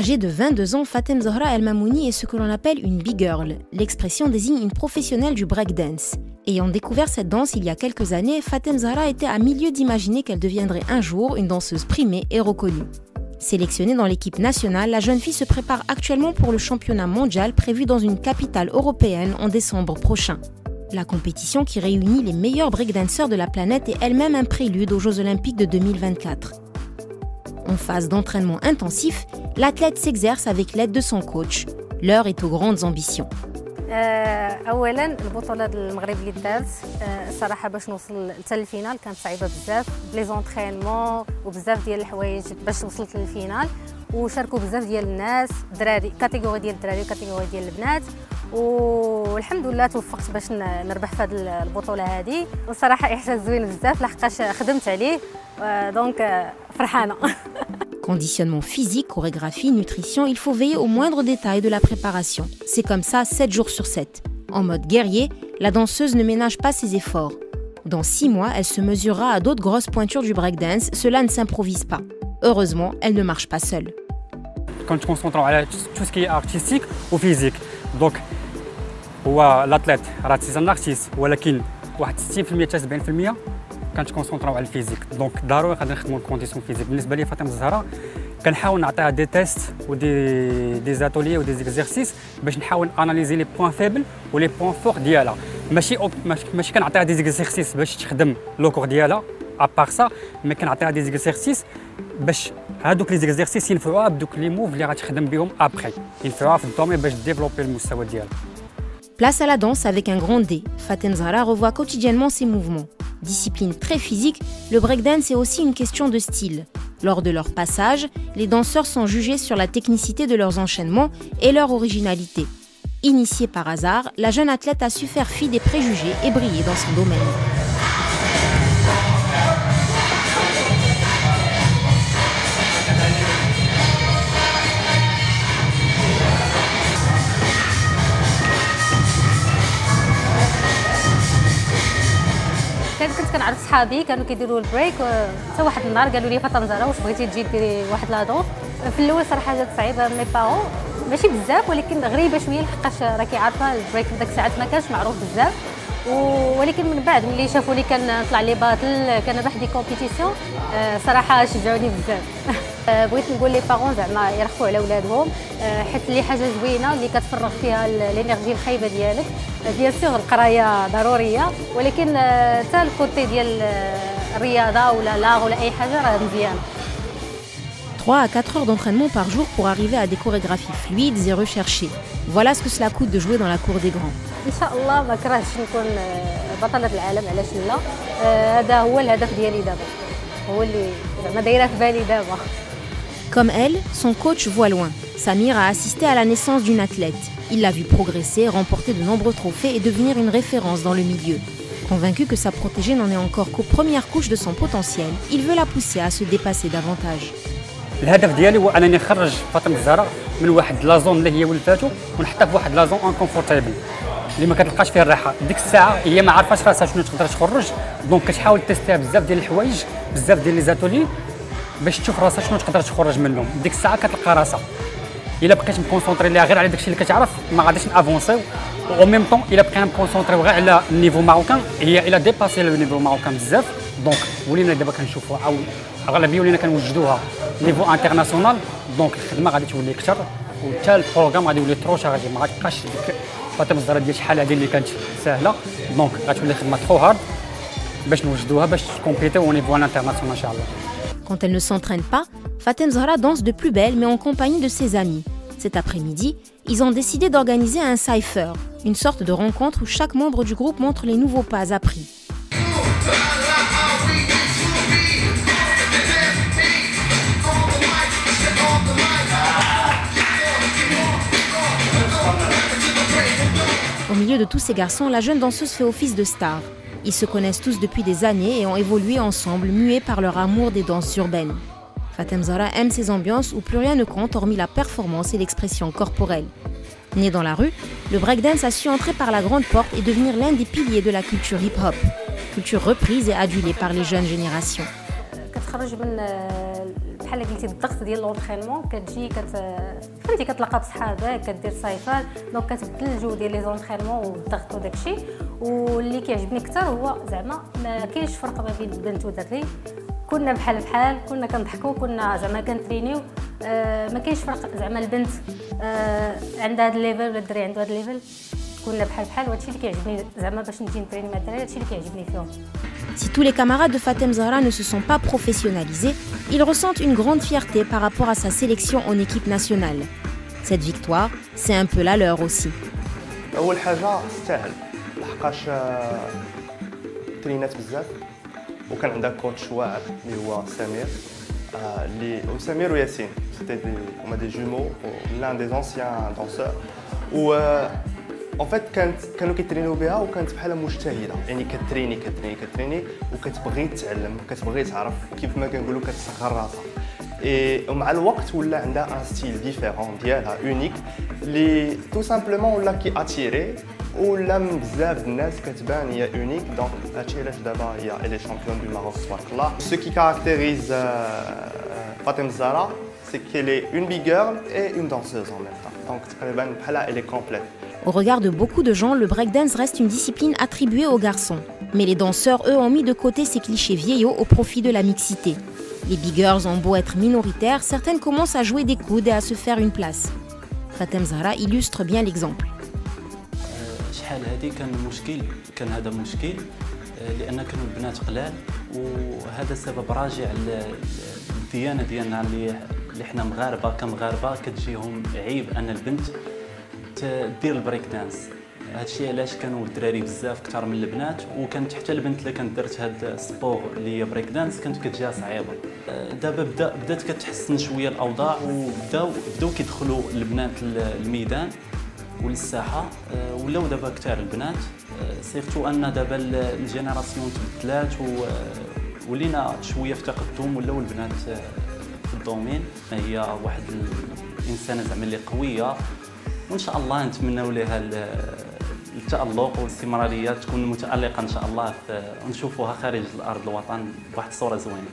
Âgée de 22 ans, Fatem Zahra El Mamouni est ce que l'on appelle une big girl. L'expression désigne une professionnelle du breakdance. Ayant découvert cette danse il y a quelques années, Fatem Zahra était à milieu d'imaginer qu'elle deviendrait un jour une danseuse primée et reconnue. Sélectionnée dans l'équipe nationale, la jeune fille se prépare actuellement pour le championnat mondial prévu dans une capitale européenne en décembre prochain. La compétition qui réunit les meilleurs breakdancers de la planète est elle-même un prélude aux Jeux Olympiques de 2024. En phase d'entraînement intensif, l'athlète s'exerce avec l'aide de son coach. L'heure est aux grandes ambitions. اولا البطوله المغرب للدانس صراحه باش نوصل حتى للفينال كانت صعيبه بزاف بلي زونطرينمون وبزاف ديال الحوايج باش وصلت للفينال وشاركوا بزاف ديال الناس دراري كاتيجوري ديال الدراري وكاتيجوري ديال البنات والحمد لله توفقت باش نربح في هذه البطوله هذه وصراحه احساس زوين بزاف لحقاش خدمت عليه دونك فرحانه. Conditionnement physique, chorégraphie, nutrition, il faut veiller aux moindres détails de la préparation. C'est comme ça 7 jours sur 7. En mode guerrier, la danseuse ne ménage pas ses efforts. Dans 6 mois, elle se mesurera à d'autres grosses pointures du breakdance, cela ne s'improvise pas. Heureusement, elle ne marche pas seule. Quand tu concentres sur tout ce qui est artistique ou physique, donc l'athlète, c'est un artiste, ولكن واحد 60% 70% كنتكونسونطراو على الفيزيك دونك ضروري غادي نخدموا الكونديسيون فيزيك. بالنسبه لي فاطمه الزهراء كنحاول نعطيها دي تيست ودي زاتولي ودي زيكزيرسيس باش نحاول اناليزي لي بوين فيبل ولي بوين فور ديالها. ماشي كنعطيها دي زيكزيرسيس باش تخدم لو كور ديالها ابار سا، مي كنعطيها دي زيكزيرسيس باش هادوك لي زيكزيرسيس ينفعوها بدوك لي موف اللي غتخدم بهم ابخي، ينفعوها في الدومين باش ديفلوبي المستوى ديالها. Place à la danse avec un grand D. Fatem Zahra revoit quotidiennement ses mouvements. Discipline très physique, le breakdance est aussi une question de style. Lors de leur passage, les danseurs sont jugés sur la technicité de leurs enchaînements et leur originalité. Initiée par hasard, la jeune athlète a su faire fi des préjugés et briller dans son domaine. كنت كنعرف صحابي كانوا كيديروا البريك حتى واحد النهار قالوا لي فاطمه زهراء واش بغيتي تجي ديري واحد لا دونس. في الاول صراحه جات صعيبه مي بارون ماشي بزاف ولكن غريبه شويه لحقاش راكي عارفه البريك في داك الساعات ما كانش معروف بزاف ولكن من بعد ملي شافوني كنطلع لي باطل كنربح دي كومبيتيسيون صراحه شجعوني بزاف. بغيت نقول لي بارون زعما يرخوا على ولادهم حيت اللي حاجه زوينه اللي كتفرغ فيها الانرجي الخايبه ديالك. بيان سور القرايه ضروريه ولكن حتى الكوتي ديال الرياضه ولا لاغ ولا اي حاجه راه مزيانه. 3 à 4 heures d'entraînement par jour pour arriver à des chorégraphies fluides et recherchées. Voilà ce que cela coûte de jouer dans la cour des grands. ان شاء الله ما كرهتش نكون بطله العالم علاش لا. هذا هو الهدف ديالي دابا هو اللي زعما دايره في بالي دابا. Comme elle, son coach voit loin. Samir a assisté à la naissance d'une athlète. Il l'a vue progresser, remporter de nombreux trophées et devenir une référence dans le milieu. Convaincu que sa protégée n'en est encore qu'aux premières couches de son potentiel, il veut la pousser à se dépasser davantage. الهدف ديالي هو انني نخرج فاطمه الزهراء من واحد لا زون اللي هي ولفاتو ونحطها في واحد لا زون انكونفورتابل اللي ما كتلقاش فيها الراحه. ديك الساعه هي ما عارفاش راسها شنو تقدر تخرج دونك كتحاول تيستيها بزاف ديال الحوايج بزاف ديال لي زاتولي باش تشوف راسها شنو تقدر تخرج منهم. ديك الساعه كتلقى راسها الا بقيت مكونسونطري ليها غير على داكشي اللي كتعرف ما غاديش نافونسيو او ميم طون الا بقينا مكونسونطريو غير على النيفو ماروكان هي الا ديباسي لو نيفو ماروكان بزاف دونك ولينا دابا كنشوفوها او اغلبيه ولينا كنوجدوها نيفو انترناسيونال دونك الخدمه غادي تولي اكثر وحتى البروغرام غادي يولي ترو شارجي ما غاتبقاش ديك فاطمه الزهراء ديال شحال هذه اللي كانت ساهله دونك غتولي خدمه ترو هارد باش نوجدوها باش تكومبيتي او نيفو انترناسيونال ان شاء الله. Quand elle ne s'entraîne pas, Fatem Zahra danse de plus belle mais en compagnie de ses amis. Cet après-midi, ils ont décidé d'organiser un cypher, une sorte de rencontre où chaque membre du groupe montre les nouveaux pas appris. Au milieu de tous ces garçons, la jeune danseuse fait office de star. Ils se connaissent tous depuis des années et ont évolué ensemble, mués par leur amour des danses urbaines. Fatem Zahra aime ces ambiances où plus rien ne compte hormis la performance et l'expression corporelle. Né dans la rue, le breakdance a su entrer par la grande porte et devenir l'un des piliers de la culture hip-hop. Culture reprise et adulée par les jeunes générations. كتخرج من بحال قلتي الضغط ديال لونطرينمون، كتجي فهمتي كتلاقى بصحابك كدير صيفات، دونك كتبدل الجو ديال لي زونطرينمون والضغط وداكشي. واللي كيعجبني اكثر هو زعما ما كاينش فرق ما بين البنت والدري، كنا بحال كنا كنضحكوا، كنا زعما كنترينيو، ما كاينش فرق زعما البنت عندها هذا الليفل ولا الدري عنده هذا الليفل، كنا بحال وهادشي اللي كيعجبني زعما باش نجي نتريني مع الدراري، هادشي اللي كيعجبني فيهم. Si tous les camarades de Fatem Zahra ne se sont pas professionnalisés, ils ressentent une grande fierté par rapport à sa sélection en équipe nationale. Cette victoire, c'est un peu la leur aussi. أول حاجة تستاهل لحقاش ترينات بزاف وكان عندها كوتش واعر اللي هو سمير سمير وياسين، هما دي جومو l'un des anciens danseurs و en fait كانوا كيترينيو بها وكانت بحال مجتهده، يعني كتريني وكتبغي تتعلم، كتبغي تعرف، كيف ما كنقولوا كتصغر راسها. ومع الوقت ولا عندها ان ستيل ديفيرون ديالها اونيك اللي تو سامبلومون ولا كي اتيري ولا من بزاف الناس كتبان هي اونيك. دونك هادشي علاش دابا هي الي شامبيون دو ماروك تبارك الله. Ce qui caractérise Fatem Zahra, c'est qu'elle est une big girl et une danseuse en même temps. Donc تقريبا بحالها elle est complète. Au regard de beaucoup de gens, le breakdance reste une discipline attribuée aux garçons. Mais les danseurs, eux, ont mis de côté ces clichés vieillots au profit de la mixité. Les big girls ont beau être minoritaires, certaines commencent à jouer des coudes et à se faire une place. Fatem Zahra illustre bien l'exemple. شحال هذه كان هذا مشكل لأن كانوا البنات قلال، وهذا سبب راجع للديانة ديالنا اللي حنا مغاربة كمغاربة كتجيهم عيب أن البنت دير البريك دانس. هادشي علاش كانوا الدراري بزاف كثار من البنات، وكانت حتى البنت اللي كانت درت هاد السبور اللي هي بريك دانس كانت كتجيها صعيبه. دابا بدات كتحسن شويه الاوضاع، وبداو كيدخلوا البنات للميدان وللساحه، ولاو دابا كثار البنات، سيرتو ان دابا الجينيراسيون تبدلات ولينا شويه في تقدم، ولاو البنات في الدومين. هي واحد الانسانه زعما اللي قويه، وان شاء الله نتمنوا لها التألق والاستمراريه، تكون متألقه ان شاء الله ونشوفوها خارج الارض الوطن بواحد الصوره زوينه.